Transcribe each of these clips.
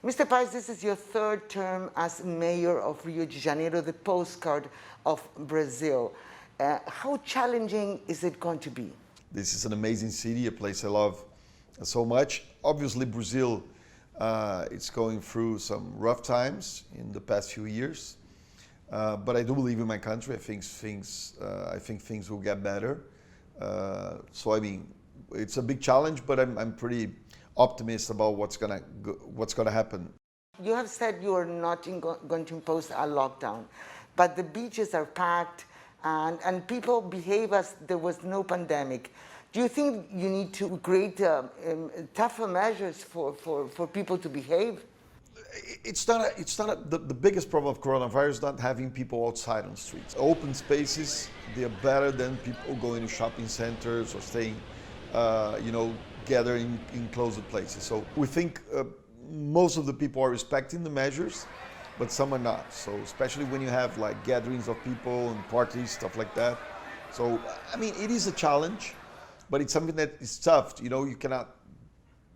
Mr. Paes, this is your third term as mayor of Rio de Janeiro, the postcard of Brazil. How challenging is it going to be? This is an amazing city, a place I love so much. Obviously, Brazil, it's going through some rough times in the past few years. But I do believe in my country. I think things will get better. So I mean, it's a big challenge, but I'm pretty optimistic about what's gonna happen. You have said you are not going to impose a lockdown, but the beaches are packed and people behave as there was no pandemic. Do you think you need to create tougher measures for people to behave? The biggest problem of coronavirus is not having people outside on the streets. Open spaces, they're better than people going to shopping centers or staying, gathering in closed places. So we think most of the people are respecting the measures, but some are not. So especially when you have like gatherings of people and parties, stuff like that. So, I mean, it is a challenge, but it's something that is tough. You cannot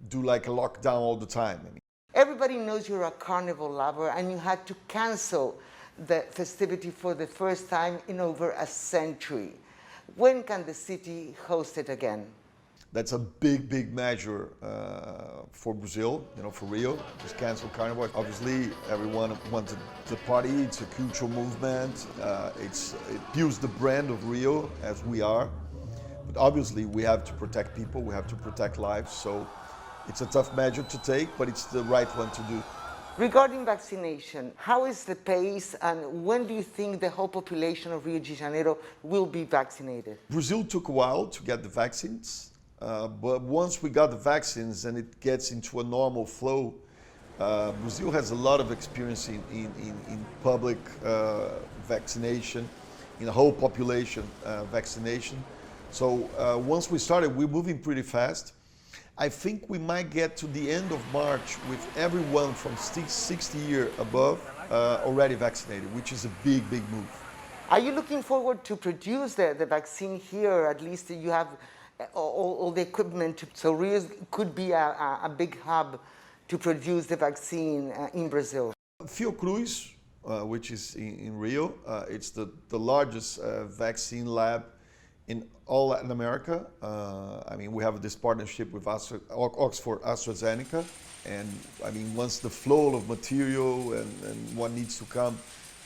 do like a lockdown all the time. I mean, everybody knows you're a carnival lover and you had to cancel the festivity for the first time in over a century. When can the city host it again? That's a big measure for Brazil, for Rio. Just cancel Carnival. Obviously, everyone wanted to party. It's a cultural movement. It builds the brand of Rio as we are. But obviously, we have to protect people. We have to protect lives. So it's a tough measure to take, but it's the right one to do. Regarding vaccination, how is the pace and when do you think the whole population of Rio de Janeiro will be vaccinated? Brazil took a while to get the vaccines. But once we got the vaccines and it gets into a normal flow, Brazil has a lot of experience in public vaccination, in the whole population vaccination. So once we started, we're moving pretty fast. I think we might get to the end of March with everyone from 60 years above already vaccinated, which is a big move. Are you looking forward to produce the vaccine here? At least you have all the equipment, so Rio could be a big hub to produce the vaccine in Brazil. Fiocruz, which is in Rio, it's the largest vaccine lab in all Latin America. I mean, we have this partnership with Oxford AstraZeneca, and I mean, once the flow of material and what needs to come,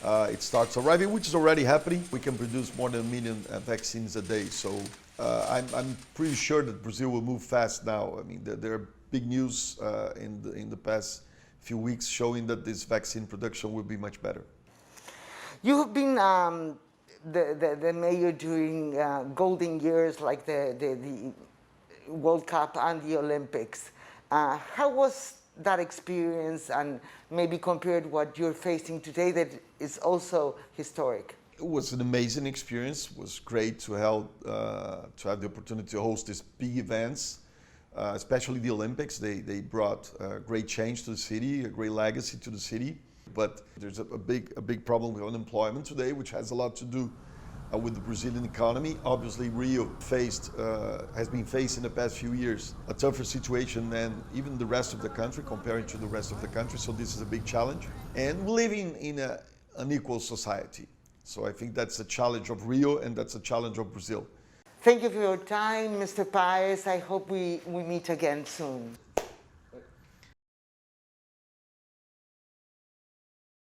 it starts arriving, which is already happening. We can produce more than 1 million vaccines a day. So I'm pretty sure that Brazil will move fast now. I mean, there are big news in the past few weeks showing that this vaccine production will be much better. You have been the mayor during golden years like the World Cup and the Olympics. How was that experience, and maybe compared what you're facing today that is also historic? It was an amazing experience. It was great to have the opportunity to host these big events, especially the Olympics. They brought great change to the city, a great legacy to the city. But there's a big problem with unemployment today, which has a lot to do with the Brazilian economy. Obviously, Rio has been faced in the past few years a tougher situation than even the rest of the country, comparing to the rest of the country. So this is a big challenge. And we're living in an equal society. So I think that's a challenge of Rio, and that's a challenge of Brazil. Thank you for your time, Mr. Paes. I hope we meet again soon.